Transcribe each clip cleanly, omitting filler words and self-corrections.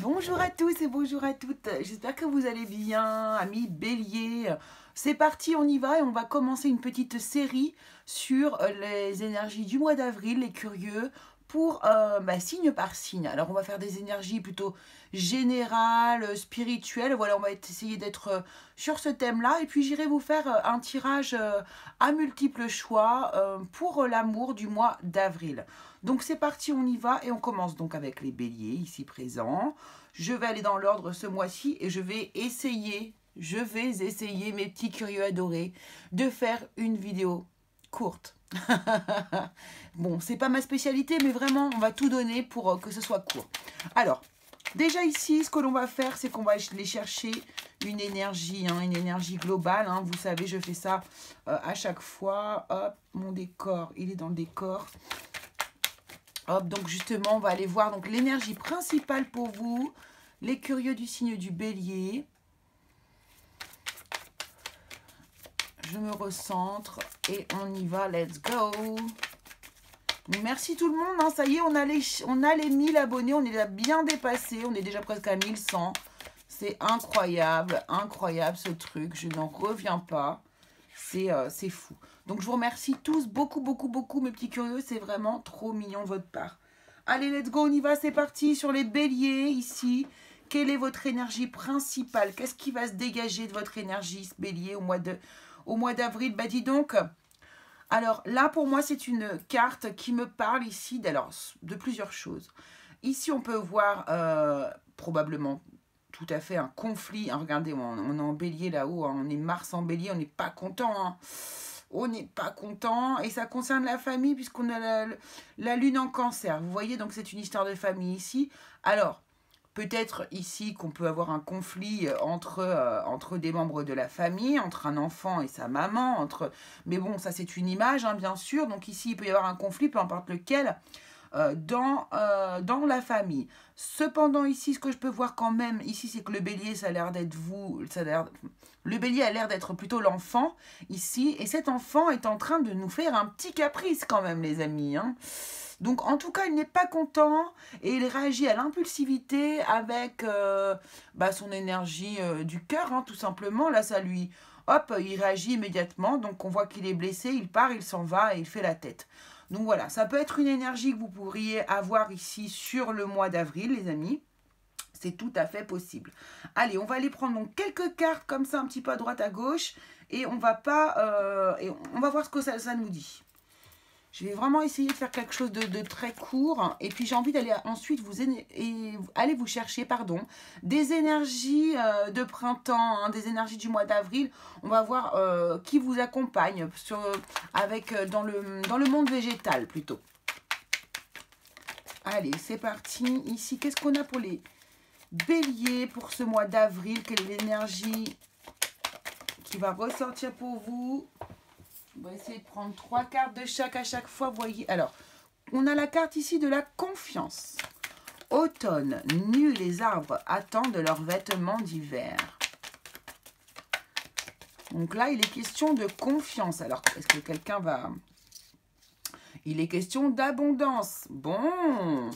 Bonjour à tous et bonjour à toutes, j'espère que vous allez bien, amis bélier. C'est parti, on y va et on va commencer une petite série sur les énergies du mois d'avril, les curieux, pour signe par signe. Alors on va faire des énergies plutôt générales, spirituelles, voilà, on va essayer d'être sur ce thème-là. Et puis j'irai vous faire un tirage à multiples choix pour l'amour du mois d'avril. Donc c'est parti, on y va et on commence donc avec les béliers ici présents. Je vais aller dans l'ordre ce mois-ci et je vais essayer, mes petits curieux adorés, de faire une vidéo courte. Bon, c'est pas ma spécialité, mais vraiment, on va tout donner pour que ce soit court. Alors, déjà ici, ce que l'on va faire, c'est qu'on va aller chercher une énergie globale. Vous savez, je fais ça à chaque fois. Hop, mon décor, il est dans le décor. Hop, donc justement, on va aller voir donc l'énergie principale pour vous, les curieux du signe du bélier. Je me recentre et on y va, let's go. Merci tout le monde, ça y est, on a les 1000 abonnés, on est là bien dépassé, on est déjà presque à 1100. C'est incroyable, incroyable ce truc, je n'en reviens pas, c'est fou. Donc je vous remercie tous beaucoup, beaucoup, beaucoup mes petits curieux, c'est vraiment trop mignon de votre part. Allez, let's go, on y va, c'est parti sur les béliers ici. Quelle est votre énergie principale? Qu'est-ce qui va se dégager de votre énergie, ce bélier, au mois d'avril? Bah dis donc. Alors là, pour moi, c'est une carte qui me parle ici de plusieurs choses. Ici, on peut voir probablement tout à fait un conflit. Regardez, on est en bélier là-haut, on est Mars en bélier, on n'est pas content. On n'est pas content. Et ça concerne la famille puisqu'on a la lune en cancer. Vous voyez, donc c'est une histoire de famille ici. Alors, peut-être ici qu'on peut avoir un conflit entre des membres de la famille, entre un enfant et sa maman, mais bon, ça c'est une image, bien sûr. Donc ici, il peut y avoir un conflit, peu importe lequel, dans la famille. Cependant, ici, ce que je peux voir quand même, ici, c'est que le bélier, ça a l'air d'être vous, le bélier a l'air d'être plutôt l'enfant, ici, et cet enfant est en train de nous faire un petit caprice quand même, les amis, Donc, en tout cas, il n'est pas content et il réagit à l'impulsivité avec son énergie du cœur, tout simplement. Là, ça lui... Hop, il réagit immédiatement. Donc, on voit qu'il est blessé, il part, il s'en va et il fait la tête. Donc, voilà, ça peut être une énergie que vous pourriez avoir ici sur le mois d'avril, les amis. C'est tout à fait possible. Allez, on va aller prendre donc quelques cartes comme ça, un petit peu à droite, à gauche. Et on va voir ce que ça nous dit. Je vais vraiment essayer de faire quelque chose de très court. Et puis, j'ai envie d'aller ensuite aller vous chercher des énergies de printemps, des énergies du mois d'avril. On va voir qui vous accompagne dans le monde végétal plutôt. Allez, c'est parti. Ici, qu'est-ce qu'on a pour les béliers pour ce mois d'avril? Quelle est l'énergie qui va ressortir pour vous? On va essayer de prendre 3 cartes de chaque à chaque fois, vous voyez. Alors, on a la carte ici de la confiance. Automne, nus les arbres attendent leurs vêtements d'hiver. Donc là, il est question de confiance. Alors, est-ce que quelqu'un va... Il est question d'abondance. Bon, on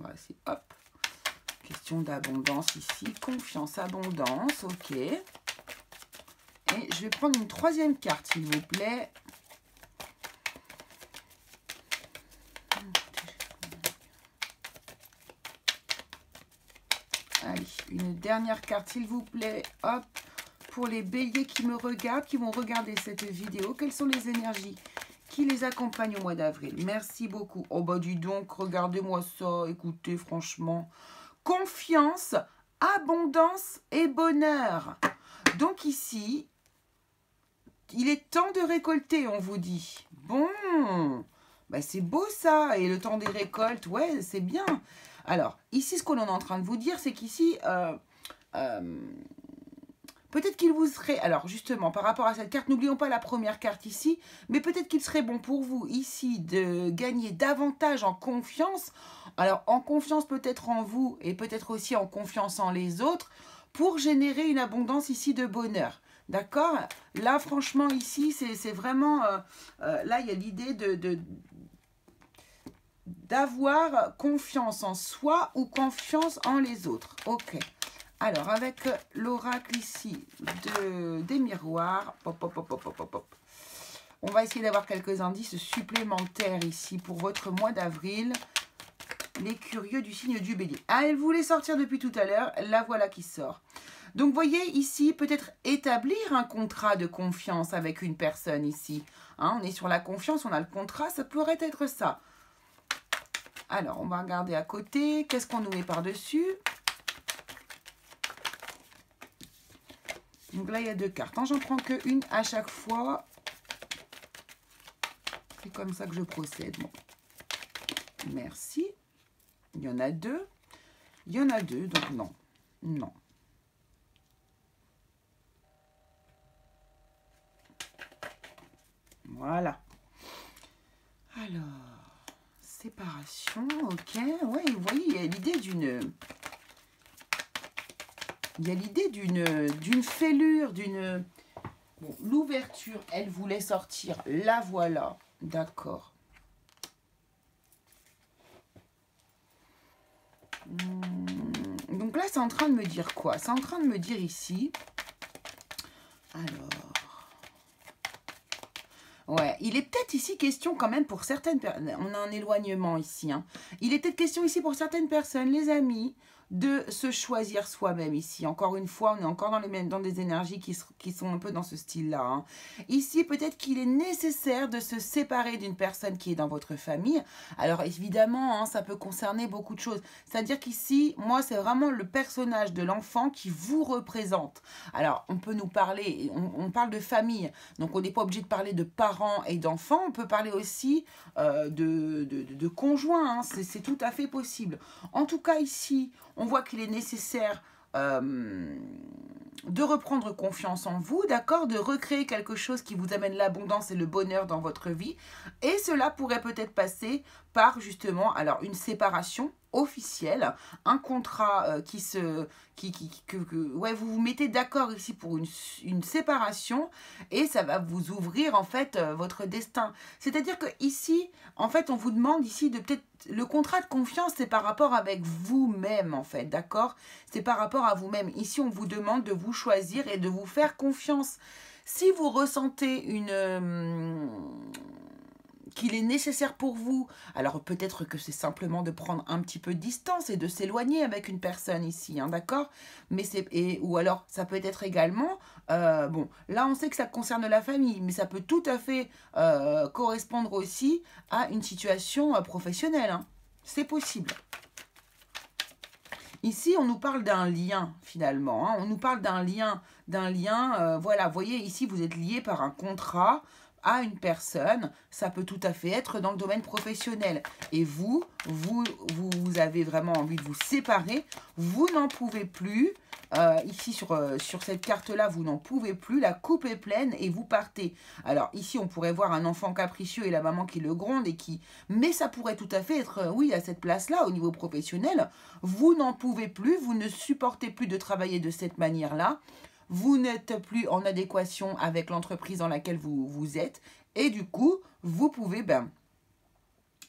va essayer, hop. Question d'abondance ici, confiance, abondance, ok. Et je vais prendre une 3e carte, s'il vous plaît. Allez, une dernière carte, s'il vous plaît. Hop, pour les béliers qui me regardent, qui vont regarder cette vidéo, quelles sont les énergies qui les accompagnent au mois d'avril? Merci beaucoup. Oh bah dis donc, regardez-moi ça. Écoutez, franchement, confiance, abondance et bonheur. Donc ici... Il est temps de récolter, on vous dit. Bon, c'est beau ça. Et le temps des récoltes, ouais, c'est bien. Alors, ici, ce qu'on est en train de vous dire, c'est qu'ici, peut-être qu'il vous serait... Alors, justement, par rapport à cette carte, n'oublions pas la première carte ici, mais peut-être qu'il serait bon pour vous, ici, de gagner davantage en confiance. Alors, en confiance peut-être en vous et peut-être aussi en confiance en les autres pour générer une abondance ici de bonheur. D'accord? Là, franchement, ici, c'est vraiment... là, il y a l'idée d'avoir confiance en soi ou confiance en les autres. Ok. Alors, avec l'oracle ici des miroirs, hop, hop, hop, hop, hop, hop. On va essayer d'avoir quelques indices supplémentaires ici pour votre mois d'avril. Les curieux du signe du bélier. Ah, elle voulait sortir depuis tout à l'heure. La voilà qui sort. Donc, vous voyez ici, peut-être établir un contrat de confiance avec une personne ici. Hein, on est sur la confiance, on a le contrat, ça pourrait être ça. Alors, on va regarder à côté. Qu'est-ce qu'on nous met par-dessus? Donc là, il y a 2 cartes. Hein, j'en prends qu'une à chaque fois. C'est comme ça que je procède. Bon. Merci. Il y en a 2. Il y en a 2, donc non. Non. Voilà. Alors, séparation, ok. Oui, vous voyez, il y a l'idée d'une... Il y a l'idée d'une fêlure, d'une... Bon, l'ouverture, elle voulait sortir. La voilà. D'accord. Donc là, c'est en train de me dire quoi? C'est en train de me dire ici... Alors... Ouais, il est peut-être ici question quand même pour certaines personnes, on a un éloignement ici, hein. Il est peut-être question ici pour certaines personnes, les amis, de se choisir soi-même ici. Encore une fois, on est encore dans des énergies qui sont un peu dans ce style-là, hein. Ici, peut-être qu'il est nécessaire de se séparer d'une personne qui est dans votre famille. Alors évidemment, hein, ça peut concerner beaucoup de choses. C'est-à-dire qu'ici, moi, c'est vraiment le personnage de l'enfant qui vous représente. Alors, on peut nous parler, on parle de famille, donc on n'est pas obligé de parler de parents et d'enfants, on peut parler aussi de conjoints, hein. C'est tout à fait possible. En tout cas, ici, on voit qu'il est nécessaire de reprendre confiance en vous, d'accord, de recréer quelque chose qui vous amène l'abondance et le bonheur dans votre vie. Et cela pourrait peut-être passer par justement, alors une séparation officielle, un contrat ouais, vous vous mettez d'accord ici pour une séparation et ça va vous ouvrir en fait votre destin. C'est-à-dire que ici, en fait, on vous demande ici de peut-être le contrat de confiance, c'est par rapport avec vous-même en fait, d'accord? C'est par rapport à vous-même. Ici, on vous demande de vous choisir et de vous faire confiance. Si vous ressentez qu'il est nécessaire pour vous, alors peut-être que c'est simplement de prendre un petit peu de distance et de s'éloigner avec une personne ici, hein, d'accord? Mais ou alors ça peut être également, bon, là on sait que ça concerne la famille, mais ça peut tout à fait correspondre aussi à une situation professionnelle, hein. C'est possible. Ici, on nous parle d'un lien, finalement, hein. On nous parle d'un lien, voilà, vous voyez, ici, vous êtes lié par un contrat à une personne. Ça peut tout à fait être dans le domaine professionnel. Et vous avez vraiment envie de vous séparer. Vous n'en pouvez plus. Ici, sur cette carte-là, vous n'en pouvez plus. La coupe est pleine et vous partez. Alors, ici, on pourrait voir un enfant capricieux et la maman qui le gronde et qui... Mais ça pourrait tout à fait être, oui, à cette place-là, au niveau professionnel. Vous n'en pouvez plus. Vous ne supportez plus de travailler de cette manière-là. Vous n'êtes plus en adéquation avec l'entreprise dans laquelle vous êtes. Et du coup, vous pouvez,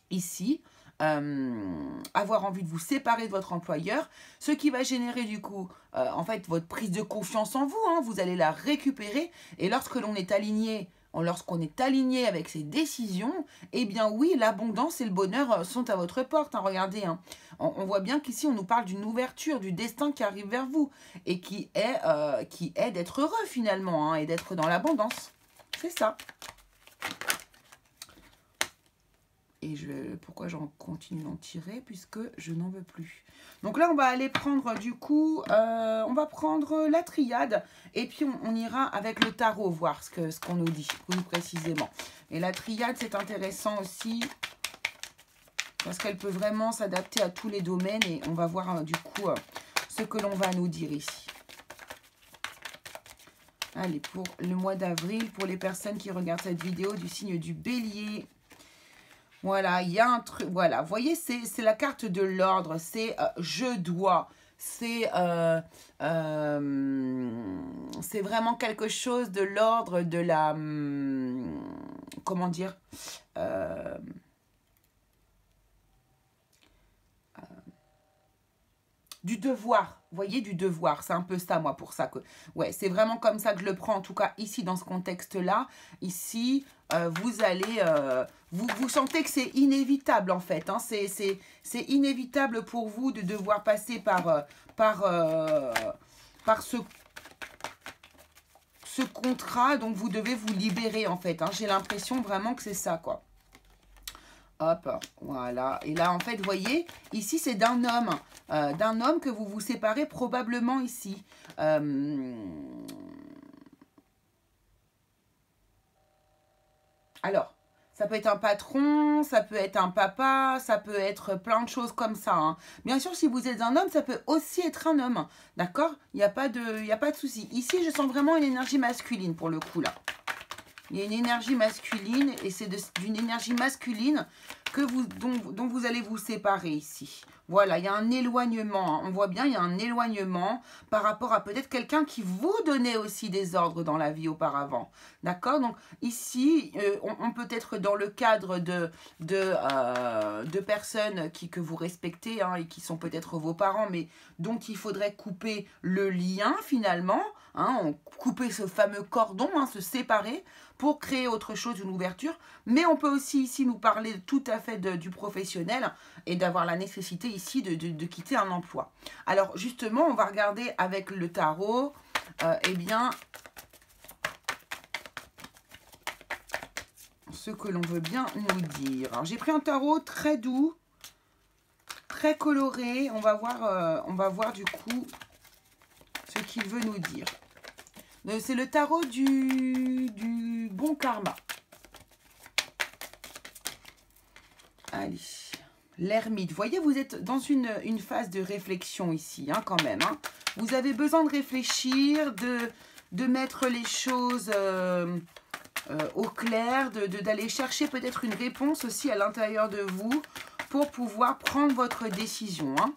ici... avoir envie de vous séparer de votre employeur, ce qui va générer du coup en fait votre prise de confiance en vous, hein, vous allez la récupérer et lorsqu'on est aligné avec ses décisions, eh bien oui, l'abondance et le bonheur sont à votre porte, hein, regardez, hein. On voit bien qu'ici on nous parle d'une ouverture, du destin qui arrive vers vous et qui est d'être heureux finalement, hein, et d'être dans l'abondance, c'est ça. Et pourquoi j'en continue d'en tirer? Puisque je n'en veux plus. Donc là, on va aller prendre du coup, on va prendre la triade. Et puis, on ira avec le tarot, voir ce qu'on nous dit, plus précisément. Et la triade, c'est intéressant aussi. Parce qu'elle peut vraiment s'adapter à tous les domaines. Et on va voir du coup ce que l'on va nous dire ici. Allez, pour le mois d'avril, pour les personnes qui regardent cette vidéo du signe du bélier... Voilà, il y a un truc, voilà, vous voyez, c'est la carte de l'ordre, c'est je dois, c'est vraiment quelque chose de l'ordre de la, comment dire, du devoir. Vous voyez, du devoir. C'est un peu ça, moi, pour ça que... Ouais, c'est vraiment comme ça que je le prends, en tout cas, ici, dans ce contexte-là. Ici, vous allez... vous sentez que c'est inévitable, en fait. Hein. C'est inévitable pour vous de devoir passer par ce contrat, donc vous devez vous libérer, en fait. Hein. J'ai l'impression vraiment que c'est ça, quoi. Hop, voilà. Et là, en fait, vous voyez, ici, c'est d'un homme que vous vous séparez probablement ici. Alors, ça peut être un patron, ça peut être un papa, ça peut être plein de choses comme ça. Hein. Bien sûr, si vous êtes un homme, ça peut aussi être un homme. D'accord? Il n'y a pas de souci. Ici, je sens vraiment une énergie masculine pour le coup, là. Il y a une énergie masculine et c'est d'une énergie masculine dont vous allez vous séparer ici. Voilà, il y a un éloignement. Hein. On voit bien, il y a un éloignement par rapport à peut-être quelqu'un qui vous donnait aussi des ordres dans la vie auparavant. D'accord? Donc ici, on peut être dans le cadre de personnes que vous respectez hein, et qui sont peut-être vos parents, mais dont il faudrait couper le lien finalement. Hein, couper ce fameux cordon, hein, se séparer pour créer autre chose, une ouverture. Mais on peut aussi ici nous parler tout à fait du professionnel et d'avoir la nécessité ici de quitter un emploi. Alors justement, on va regarder avec le tarot, eh bien, ce que l'on veut bien nous dire. J'ai pris un tarot très doux, très coloré. On va voir du coup ce qu'il veut nous dire. C'est le tarot du bon karma. Allez, l'ermite. Vous voyez, vous êtes dans une phase de réflexion ici, hein, quand même. Hein. Vous avez besoin de réfléchir, de mettre les choses au clair, d'aller chercher peut-être une réponse aussi à l'intérieur de vous pour pouvoir prendre votre décision. Hein.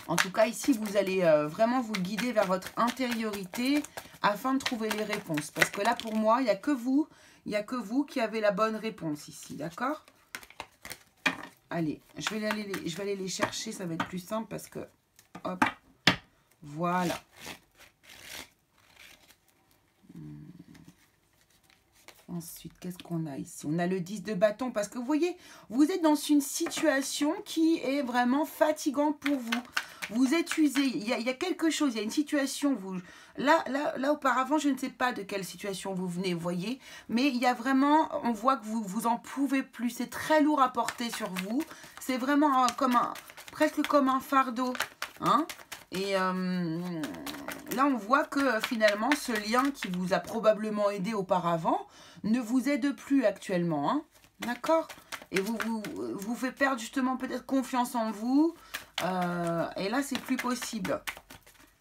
En tout cas, ici, vous allez vraiment vous guider vers votre intériorité afin de trouver les réponses. Parce que là, pour moi, il n'y a que vous qui avez la bonne réponse ici, d'accord? Allez, je vais aller les chercher, ça va être plus simple parce que... Hop, voilà. Ensuite, qu'est-ce qu'on a ici? On a le 10 de bâton parce que vous voyez, vous êtes dans une situation qui est vraiment fatigante pour vous. Vous êtes usé, il y a quelque chose, il y a une situation, là, auparavant, je ne sais pas de quelle situation vous venez, vous voyez, mais il y a vraiment, on voit que vous en pouvez plus, c'est très lourd à porter sur vous, c'est vraiment presque comme un fardeau, hein, et là, on voit que finalement, ce lien qui vous a probablement aidé auparavant ne vous aide plus actuellement, hein, d'accord? Et vous fait perdre justement peut-être confiance en vous. Et là, c'est plus possible.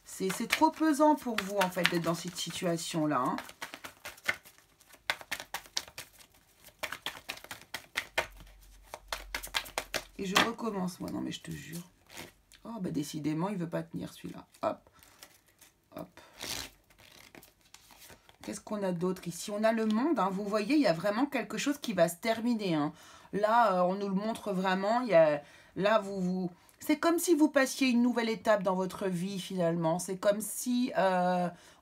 C'est trop pesant pour vous, en fait, d'être dans cette situation-là. Hein. Et je recommence, moi. Non, mais je te jure. Oh, bah décidément, il ne veut pas tenir, celui-là. Hop. Hop. Qu'est-ce qu'on a d'autre ici? On a le monde. Hein. Vous voyez, il y a vraiment quelque chose qui va se terminer. Hein. Là, on nous le montre vraiment. Là, c'est comme si vous passiez une nouvelle étape dans votre vie, finalement. C'est comme si,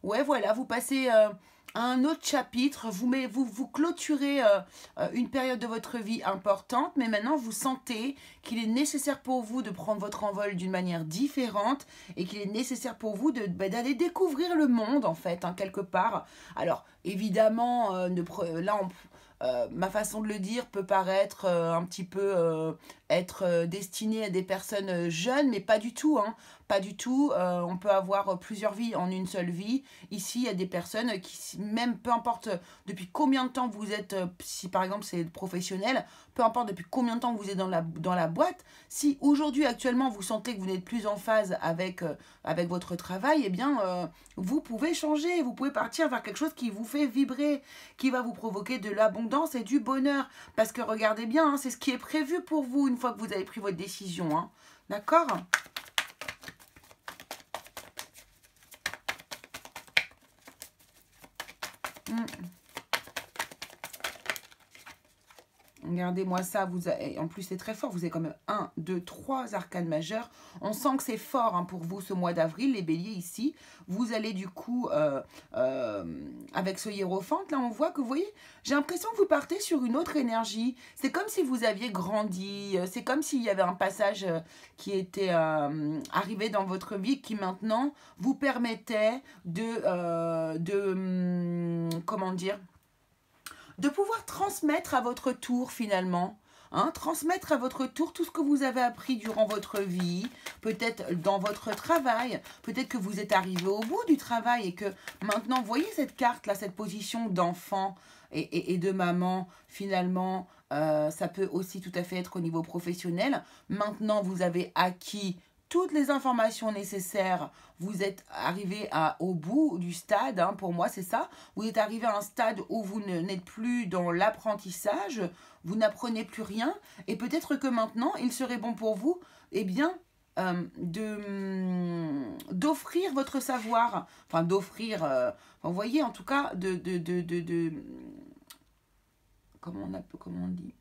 ouais, voilà, vous passez à un autre chapitre. Vous clôturez une période de votre vie importante, mais maintenant, vous sentez qu'il est nécessaire pour vous de prendre votre envol d'une manière différente et qu'il est nécessaire pour vous d'aller découvrir le monde, en fait, hein, quelque part. Alors, évidemment, là, ma façon de le dire peut paraître un petit peu être destinée à des personnes jeunes, mais pas du tout. Hein, pas du tout. On peut avoir plusieurs vies en une seule vie. Ici, il y a des personnes qui, même peu importe depuis combien de temps vous êtes, si par exemple c'est professionnel, peu importe depuis combien de temps vous êtes dans la boîte, si aujourd'hui, actuellement, vous sentez que vous n'êtes plus en phase avec votre travail, eh bien, vous pouvez changer. Vous pouvez partir vers quelque chose qui vous fait vibrer, qui va vous provoquer de l'abondance et du bonheur. Parce que regardez bien, hein, c'est ce qui est prévu pour vous une fois que vous avez pris votre décision. Hein. D'accord ? Regardez-moi ça, en plus c'est très fort, vous avez quand même 1, 2, 3 arcanes majeures. On sent que c'est fort hein, pour vous ce mois d'avril, les béliers ici. Vous allez du coup, avec ce hiérophante, là on voit que vous voyez, j'ai l'impression que vous partez sur une autre énergie. C'est comme si vous aviez grandi, c'est comme s'il y avait un passage qui était arrivé dans votre vie qui maintenant vous permettait comment dire, de pouvoir transmettre à votre tour finalement, hein, transmettre à votre tour tout ce que vous avez appris durant votre vie, peut-être dans votre travail, peut-être que vous êtes arrivé au bout du travail et que maintenant, vous voyez cette carte là, cette position d'enfant et de maman, finalement, ça peut aussi tout à fait être au niveau professionnel. Maintenant, vous avez acquis toutes les informations nécessaires, vous êtes arrivé au bout du stade, hein, pour moi c'est ça, vous êtes arrivé à un stade où vous n'êtes plus dans l'apprentissage, vous n'apprenez plus rien, et peut-être que maintenant il serait bon pour vous, eh bien, d'offrir votre savoir, enfin d'offrir, vous voyez en tout cas, comment on dit,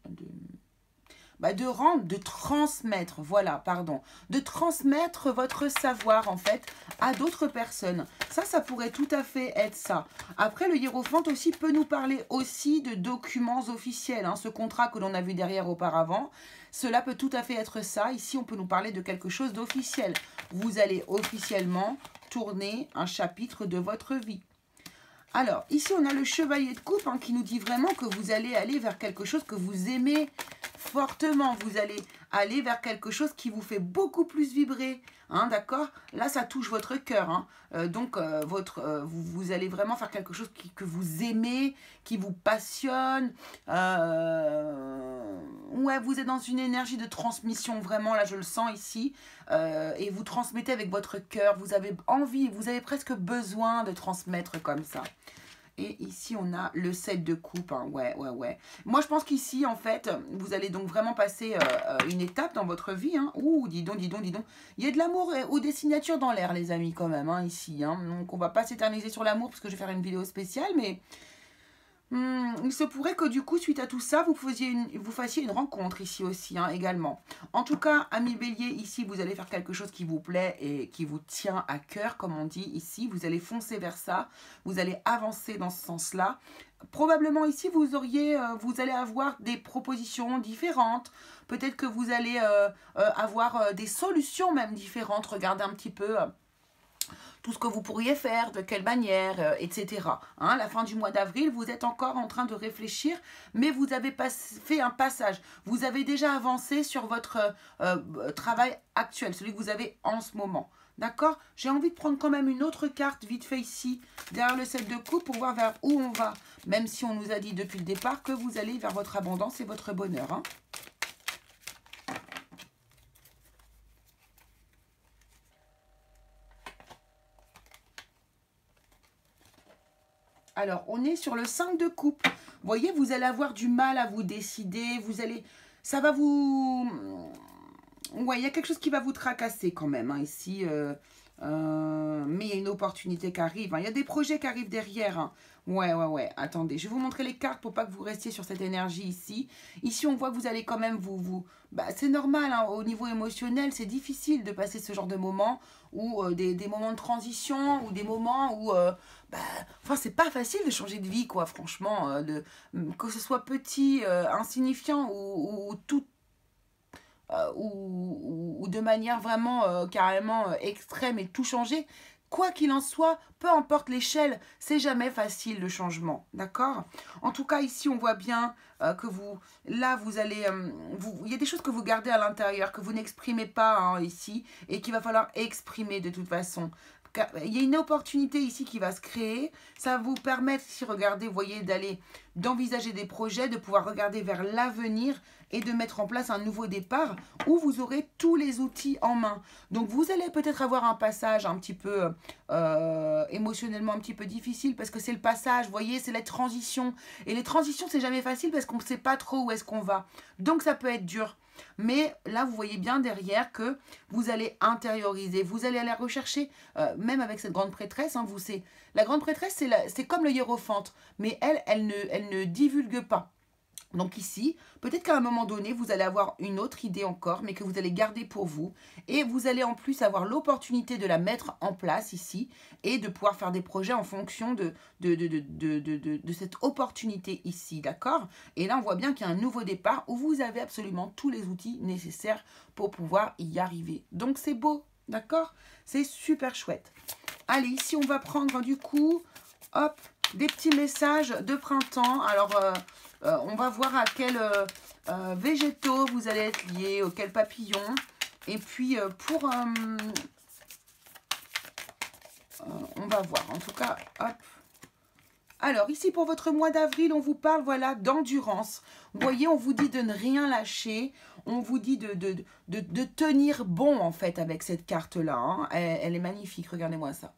de transmettre, voilà, pardon, de transmettre votre savoir, en fait, à d'autres personnes. Ça pourrait tout à fait être ça. Après, le hiérophante aussi peut nous parler aussi de documents officiels, hein, ce contrat que l'on a vu derrière auparavant, cela peut tout à fait être ça. Ici, on peut nous parler de quelque chose d'officiel. Vous allez officiellement tourner un chapitre de votre vie. Alors, ici, on a le chevalier de coupe hein, qui nous dit vraiment que vous allez aller vers quelque chose que vous aimez fortement. Vous allez aller vers quelque chose qui vous fait beaucoup plus vibrer. Hein, d'accord? Là, ça touche votre cœur. Hein. Vous allez vraiment faire quelque chose que vous aimez, qui vous passionne. Ouais, vous êtes dans une énergie de transmission, vraiment, là, je le sens ici. Et vous transmettez avec votre cœur. Vous avez envie, vous avez presque besoin de transmettre comme ça. Et ici, on a le 7 de coupe. Hein. Ouais. Moi, je pense qu'ici, en fait, vous allez donc vraiment passer une étape dans votre vie. Hein. Ouh, dis donc. Il y a de l'amour ou des signatures dans l'air, les amis, quand même, hein, ici. Hein. Donc, on va pas s'éterniser sur l'amour parce que je vais faire une vidéo spéciale, mais... il se pourrait que du coup, suite à tout ça, vous fassiez une rencontre ici aussi, hein, également. En tout cas, amis bélier, ici, vous allez faire quelque chose qui vous plaît et qui vous tient à cœur, comme on dit ici. Vous allez foncer vers ça, vous allez avancer dans ce sens-là. Probablement ici, vous allez avoir des propositions différentes. Peut-être que vous allez avoir des solutions même différentes. Regardez un petit peu... tout ce que vous pourriez faire, de quelle manière, etc. Hein, la fin du mois d'avril, vous êtes encore en train de réfléchir, mais vous avez fait un passage. Vous avez déjà avancé sur votre travail actuel, celui que vous avez en ce moment. D'accord? J'ai envie de prendre quand même une autre carte vite fait ici, derrière le 7 de coupe, pour voir vers où on va. Même si on nous a dit depuis le départ que vous allez vers votre abondance et votre bonheur. Hein. Alors, on est sur le 5 de coupe. Vous voyez, vous allez avoir du mal à vous décider. Ça va vous... Ouais, il y a quelque chose qui va vous tracasser quand même, hein, ici. Mais il y a une opportunité qui arrive. Hein. Il y a des projets qui arrivent derrière. Hein. Ouais. Attendez, je vais vous montrer les cartes pour pas que vous restiez sur cette énergie ici. Ici, on voit que vous allez quand même c'est normal, hein, au niveau émotionnel, c'est difficile de passer ce genre de moments ou des moments de transition ou des moments où... enfin, c'est pas facile de changer de vie, quoi, franchement. Que ce soit petit, insignifiant ou tout... ou de manière vraiment carrément extrême et tout changer. Quoi qu'il en soit, peu importe l'échelle, c'est jamais facile le changement, d'accord? En tout cas, ici, on voit bien que vous allez... il y a des choses que vous gardez à l'intérieur, que vous n'exprimez pas hein, ici, et qu'il va falloir exprimer de toute façon. Il y a une opportunité ici qui va se créer. Ça va vous permettre, si regardez, vous voyez, d'envisager des projets, de pouvoir regarder vers l'avenir et de mettre en place un nouveau départ où vous aurez tous les outils en main. Donc, vous allez peut-être avoir un passage un petit peu émotionnellement un petit peu difficile parce que c'est le passage, vous voyez, c'est la transition. Et les transitions, c'est jamais facile parce qu'on ne sait pas trop où est-ce qu'on va. Donc, ça peut être dur. Mais là, vous voyez bien derrière que vous allez intérioriser, vous allez aller rechercher, même avec cette grande prêtresse, hein, la grande prêtresse, c'est comme le hiérophante, mais elle ne divulgue pas. Donc ici, peut-être qu'à un moment donné, vous allez avoir une autre idée encore, mais que vous allez garder pour vous. Et vous allez en plus avoir l'opportunité de la mettre en place ici et de pouvoir faire des projets en fonction de cette opportunité ici, d'accord? Et là, on voit bien qu'il y a un nouveau départ où vous avez absolument tous les outils nécessaires pour pouvoir y arriver. Donc c'est beau, d'accord? C'est super chouette. Allez, ici, on va prendre du coup, hop, des petits messages de printemps. Alors, on va voir à quels végétaux vous allez être liés, auquel papillon. Et puis, on va voir. En tout cas, hop. Alors, ici, pour votre mois d'avril, on vous parle, voilà, d'endurance. Vous voyez, on vous dit de ne rien lâcher. On vous dit de tenir bon, en fait, avec cette carte-là. Hein. Elle est magnifique, regardez-moi ça.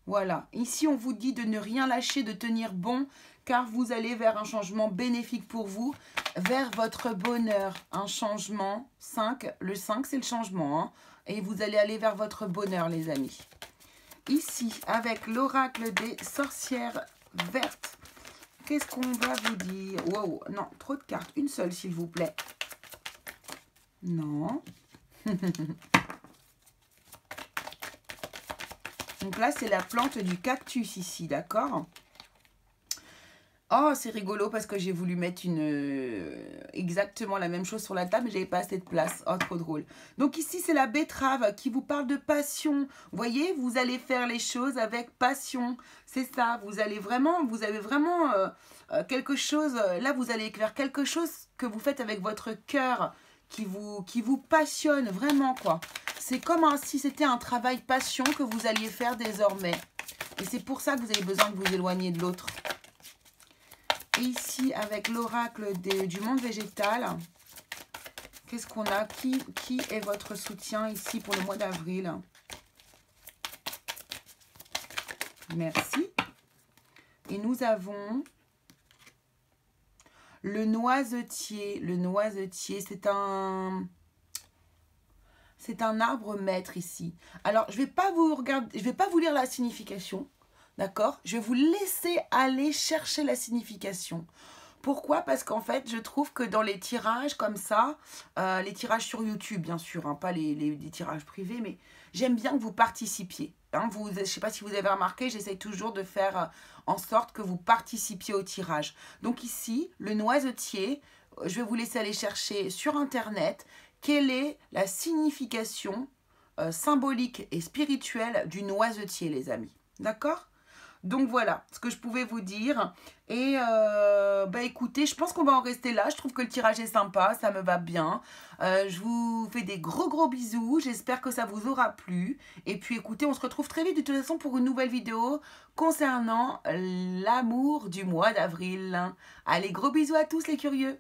Voilà, ici on vous dit de ne rien lâcher, de tenir bon, car vous allez vers un changement bénéfique pour vous, vers votre bonheur. Un changement, 5, le 5 c'est le changement, hein, et vous allez aller vers votre bonheur les amis. Ici, avec l'oracle des sorcières vertes, qu'est-ce qu'on va vous dire? Wow, non, trop de cartes, une seule s'il vous plaît. Non. Donc là, c'est la plante du cactus ici, d'accord? Oh, c'est rigolo parce que j'ai voulu mettre exactement la même chose sur la table, mais j'avais pas assez de place. Oh, trop drôle. Donc ici, c'est la betterave qui vous parle de passion. Vous voyez, vous allez faire les choses avec passion. C'est ça, vous avez vraiment quelque chose. Là, vous allez faire quelque chose que vous faites avec votre cœur, qui vous passionne vraiment, quoi. C'est comme si c'était un travail passion que vous alliez faire désormais. Et c'est pour ça que vous avez besoin de vous éloigner de l'autre. Et ici, avec l'oracle du monde végétal, qu'est-ce qu'on a? Qui est votre soutien ici pour le mois d'avril? Merci. Et nous avons le noisetier. Le noisetier, c'est un arbre maître ici. Alors, je ne vais pas vous lire la signification, d'accord? Je vais vous laisser aller chercher la signification. Pourquoi? Parce qu'en fait, je trouve que dans les tirages comme ça, les tirages sur YouTube, bien sûr, hein, pas les tirages privés, mais j'aime bien que vous participiez. Hein, je ne sais pas si vous avez remarqué, j'essaye toujours de faire en sorte que vous participiez au tirage. Donc ici, le noisetier, je vais vous laisser aller chercher sur Internet quelle est la signification symbolique et spirituelle du noisetier, les amis. D'accord? Donc voilà ce que je pouvais vous dire. Et bah écoutez, je pense qu'on va en rester là. Je trouve que le tirage est sympa, ça me va bien. Je vous fais des gros bisous. J'espère que ça vous aura plu. Et puis écoutez, on se retrouve très vite de toute façon pour une nouvelle vidéo concernant l'amour du mois d'avril. Allez, gros bisous à tous les curieux.